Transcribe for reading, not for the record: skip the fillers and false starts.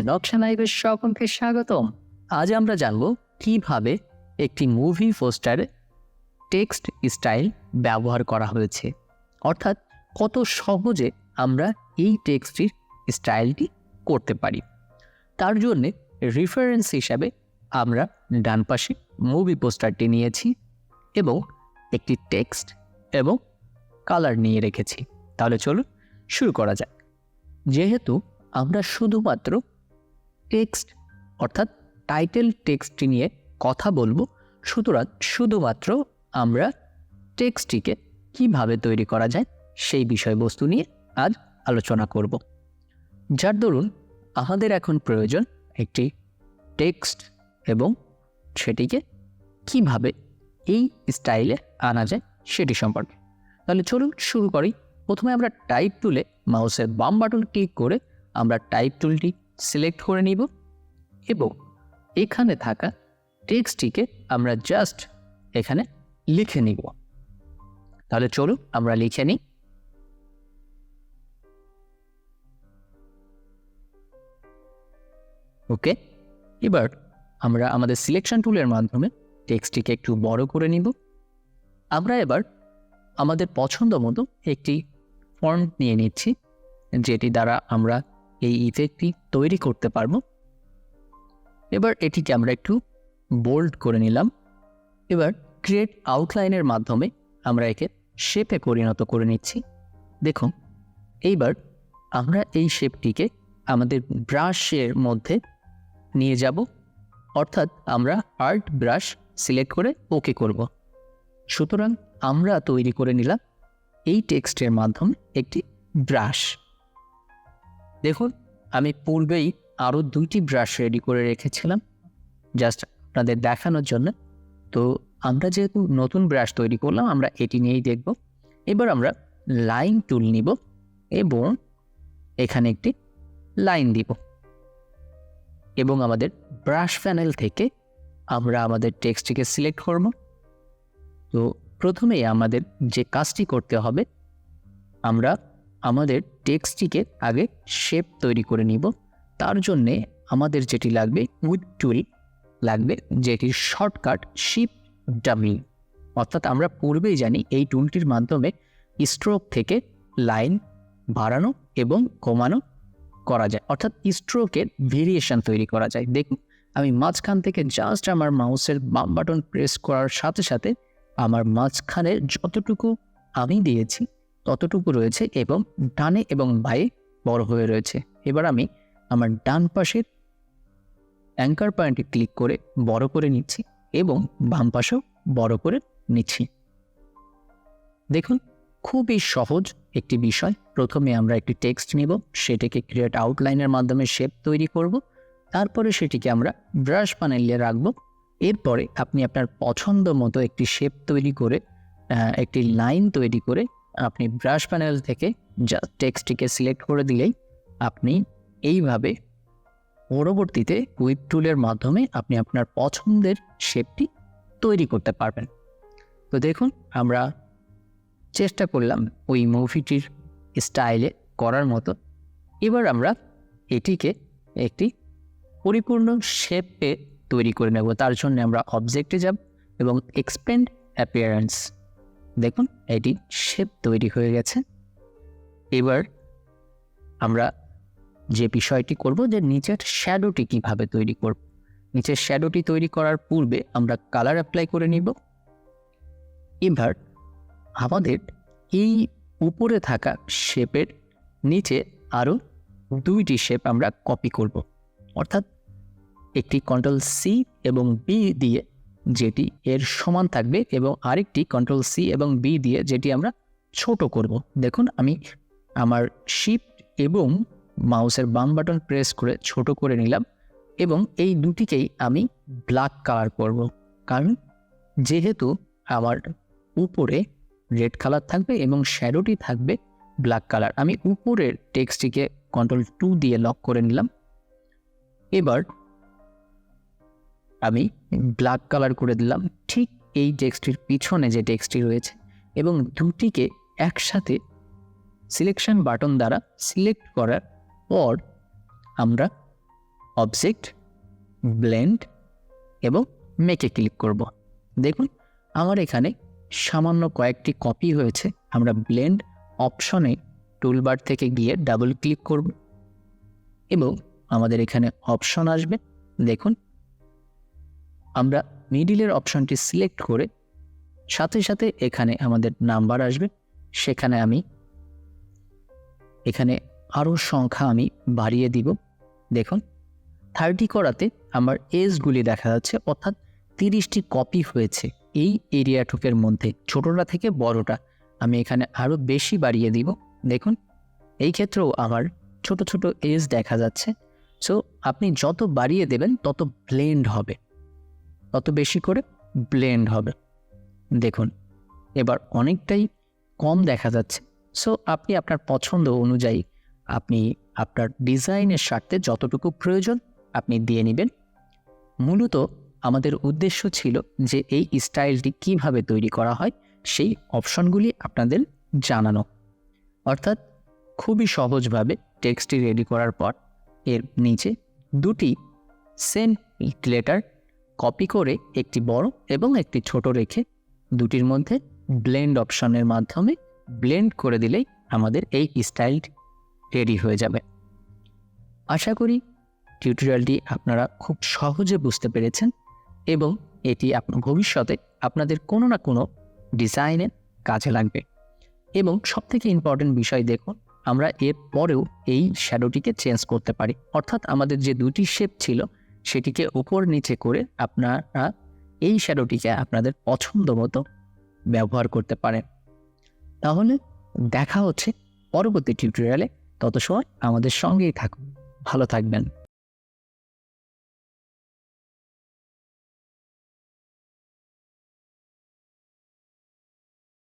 নকশা লাইভের সকলকে স্বাগতম। আজ আমরা জানব কিভাবে একটি মুভি পোস্টারে টেক্সট স্টাইল ব্যবহার করা হয়েছে, অর্থাৎ কত সহজে আমরা এই টেক্সটের স্টাইলটি করতে পারি। তার জন্যে রেফারেন্স হিসাবে আমরা ডান পাশে মুভি পোস্টারটি নিয়েছি এবং একটি টেক্সট এবং কালার নিয়ে রেখেছি। তাহলে চলুন শুরু করা যাক। যেহেতু আমরা শুধুমাত্র টেক্সট অর্থাৎ টাইটেল টেক্সটটি নিয়ে কথা বলবো, সুতরাং শুধুমাত্র আমরা টেক্সটটিকে কিভাবে তৈরি করা যায় সেই বিষয়বস্তু নিয়ে আজ আলোচনা করব। যার দরুন আমাদের এখন প্রয়োজন একটি টেক্সট এবং সেটিকে কিভাবে এই স্টাইলে আনা যায় সেটি সম্পর্কে। তাহলে চলুন শুরু করি। প্রথমে আমরা টাইপ টুলে মাউসের বাম বাটন ক্লিক করে আমরা টাইপ টুলটি সিলেক্ট করে নিব এবং এখানে থাকা টেক্সটটিকে আমরা জাস্ট এখানে লিখে নিব। তাহলে চলুন আমরা লিখে নিই। ওকে, এবার আমরা আমাদের সিলেকশন টুলের মাধ্যমে টেক্সটটিকে একটু বড় করে নিব। আমরা এবার আমাদের পছন্দ মতো একটি ফন্ট নিয়ে নিচ্ছি, যেটি দ্বারা আমরা এই ইফেক্টটি তৈরি করতে পারবো। এবার এটিকে আমরা একটু বোল্ড করে নিলাম। এবার ক্রিয়েট আউটলাইনের মাধ্যমে আমরা একে শেপে পরিণত করে নিচ্ছি। দেখুন, এইবার আমরা এই শেপটিকে আমাদের ব্রাশের মধ্যে নিয়ে যাব, অর্থাৎ আমরা আর্ট ব্রাশ সিলেক্ট করে ওকে করব। সুতরাং আমরা তৈরি করে নিলাম এই টেক্সটের মাধ্যমে একটি ব্রাশ। দেখুন, আমি পূর্বেই আরও দুইটি ব্রাশ রেডি করে রেখেছিলাম জাস্ট আপনাদের দেখানোর জন্য। তো আমরা যেহেতু নতুন ব্রাশ তৈরি করলাম, আমরা এটি নিয়েই দেখব। এবার আমরা লাইন টুল নিব এবং এখানে একটি লাইন দিব এবং আমাদের ব্রাশ প্যানেল থেকে আমরা আমাদের টেক্সটটিকে সিলেক্ট করব। তো প্রথমেই আমাদের যে কাজটি করতে হবে, আমরা আমাদের টেক্সটটিকে আগে শেপ তৈরি করে নিব। তার জন্যে আমাদের যেটি লাগবে উইথ টুল লাগবে, যেটির শর্টকাট শিফট ডাব্লিউ। অর্থাৎ আমরা পূর্বেই জানি এই টুলটির মাধ্যমে স্ট্রোক থেকে লাইন বাড়ানো এবং কমানো করা যায়, অর্থাৎ স্ট্রোকের ভেরিয়েশন তৈরি করা যায়। দেখুন, আমি মাঝখান থেকে জাস্ট আমার মাউসের বাম বাটন প্রেস করার সাথে সাথে আমার মাঝখানে যতটুকু আমি দিয়েছি ততটুকু রয়েছে এবং ডানে এবং বাঁয়ে বড় হয়ে রয়েছে। এবার আমি আমার ডান পাশের অ্যাঙ্কার পয়েন্টে ক্লিক করে বড় করে নিচ্ছি এবং বাম পাশেও বড় করে নিচ্ছি। দেখুন, খুবই সহজ একটি বিষয়। প্রথমে আমরা একটি টেক্সট নিব, সেটিকে ক্রিয়েট আউটলাইনের মাধ্যমে শেপ তৈরি করব, তারপরে সেটিকে আমরা ব্রাশ প্যানেলে রাখব। এরপরে আপনি আপনার পছন্দ মতো একটি শেপ তৈরি করে একটি লাইন তৈরি করে আপনি ব্রাশ প্যানেল থেকে জাস্ট টেক্সটটিকে সিলেক্ট করে দিলেই আপনি এইভাবে পরবর্তীতে উইথ টুলের মাধ্যমে আপনি আপনার পছন্দের শেপটি তৈরি করতে পারবেন। তো দেখুন, আমরা চেষ্টা করলাম ওই মুভিটির স্টাইলে করার মতো। এবার আমরা এটিকে একটি পরিপূর্ণ শেপে তৈরি করে নেব। তার জন্য আমরা অবজেক্টে যাব এবং এক্সপ্যান্ড অ্যাপিয়ারেন্স। দেখুন, এটি শেপ তৈরি হয়ে গেছে। এবার আমরা যে বিষয়টি করব, যে নিচের শ্যাডোটি কিভাবে তৈরি করব। নিচের শ্যাডোটি তৈরি করার পূর্বে আমরা কালার অ্যাপ্লাই করে নিব। এবার আমাদের এই উপরে থাকা শেপের নিচে আরও দুইটি শেপ আমরা কপি করব, অর্থাৎ একটি কন্ট্রোল সি এবং বি দিয়ে যেটি এর সমান থাকবে এবং আরেকটি কন্ট্রোল সি এবং বি দিয়ে যেটি আমরা ছোট করব। দেখুন, আমি আমার শিফট এবং মাউসের বাম বাটন প্রেস করে ছোট করে নিলাম এবং এই দুটিকেই আমি ব্ল্যাক কালার করব, কারণ যেহেতু আমার উপরে রেড কালার থাকবে এবং শ্যাডোটি থাকবে ব্ল্যাক কালার। আমি উপরের টেক্সটটিকে কন্ট্রোল 2 দিয়ে লক করে নিলাম। এবার আমি ব্ল্যাক কালার করে দিলাম ঠিক এই টেক্সটির পিছনে যে টেক্সটটি রয়েছে এবং দুটিকে একসাথে সিলেকশন বাটন দ্বারা সিলেক্ট করার পর আমরা অবজেক্ট, ব্লেন্ড এবং মেকে ক্লিক করব। দেখুন আমার এখানে সামান্য কয়েকটি কপি হয়েছে। আমরা ব্লেন্ড অপশনে টুলবার থেকে গিয়ে ডাবল ক্লিক করব এবং আমাদের এখানে অপশন আসবে। দেখুন আমরা মিডিলের অপশনটি সিলেক্ট করে সাথে সাথে এখানে আমাদের নাম্বার আসবে। সেখানে আমি এখানে আরও সংখ্যা আমি বাড়িয়ে দিব। দেখুন 30 করাতে আমার এজগুলি দেখা যাচ্ছে, অর্থাৎ 30টি কপি হয়েছে এই এরিয়াটুকের মধ্যে, ছোটটা থেকে বড়টা। আমি এখানে আরও বেশি বাড়িয়ে দিব। দেখুন এই ক্ষেত্রেও আমার ছোট ছোট এজ দেখা যাচ্ছে। সো আপনি যত বাড়িয়ে দেবেন তত ব্লেন্ড হবে, তত বেশি করে ব্লেন্ড হবে। দেখুন এবার অনেকটাই কম দেখা যাচ্ছে। সো আপনি আপনার পছন্দ অনুযায়ী আপনি আপনার ডিজাইনের স্বার্থে যতটুকু প্রয়োজন আপনি দিয়ে নেবেন। মূলত আমাদের উদ্দেশ্য ছিল যে এই স্টাইলটি কিভাবে তৈরি করা হয় সেই অপশনগুলি আপনাদের জানানো। অর্থাৎ খুবই সহজভাবে টেক্সটটি রেডি করার পর এর নিচে দুটি সেম লেটার কপি করে একটি বড় এবং একটি ছোট রেখে দুটির মধ্যে ব্লেন্ড অপশনের মাধ্যমে ব্লেন্ড করে দিলেই আমাদের এই স্টাইলটি রেডি হয়ে যাবে। আশা করি টিউটোরিয়ালটি আপনারা খুব সহজে বুঝতে পেরেছেন এবং এটি আপনার ভবিষ্যতে আপনাদের কোনো না কোনো ডিজাইনে কাজে লাগবে। এবং সবথেকে ইম্পর্টেন্ট বিষয় দেখুন, আমরা এর পরেও এই শ্যাডোটিকে চেঞ্জ করতে পারি। অর্থাৎ আমাদের যে দুটি শেপ ছিল সেটিকে উপর নিচে করে আপনারা এই শ্যাডোটিকে আপনাদের পছন্দ মতো ব্যবহার করতে পারেন। তাহলে দেখা হচ্ছে পরবর্তী টিউটোরিয়ালে। তত সময় আমাদের সঙ্গেই থাকুন, ভালো থাকবেন।